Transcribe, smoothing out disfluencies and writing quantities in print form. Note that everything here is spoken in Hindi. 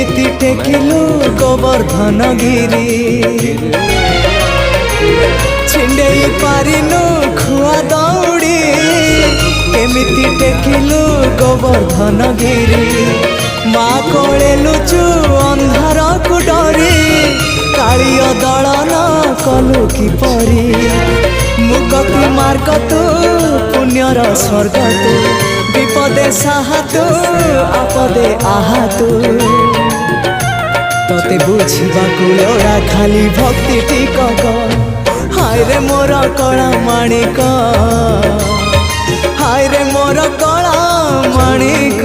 केमिति टेकिलु गोवर्धन गिरी छिंडेई पारिनु खुआ दौड़ी केमिति टेकिलु गोवर्धन गिरी माँ कोले लुचु अंधार को डरी कालिय दलन कलु कि परी मुगति मार्ग तू पुण्यर स्वर्ग तू विपदे साहा तू आपदे आहा तू तते बुझा लोड़ा खाली भक्ति टिकक हाय रे मोर कला माणिक हाय रे मोर कला माणिक।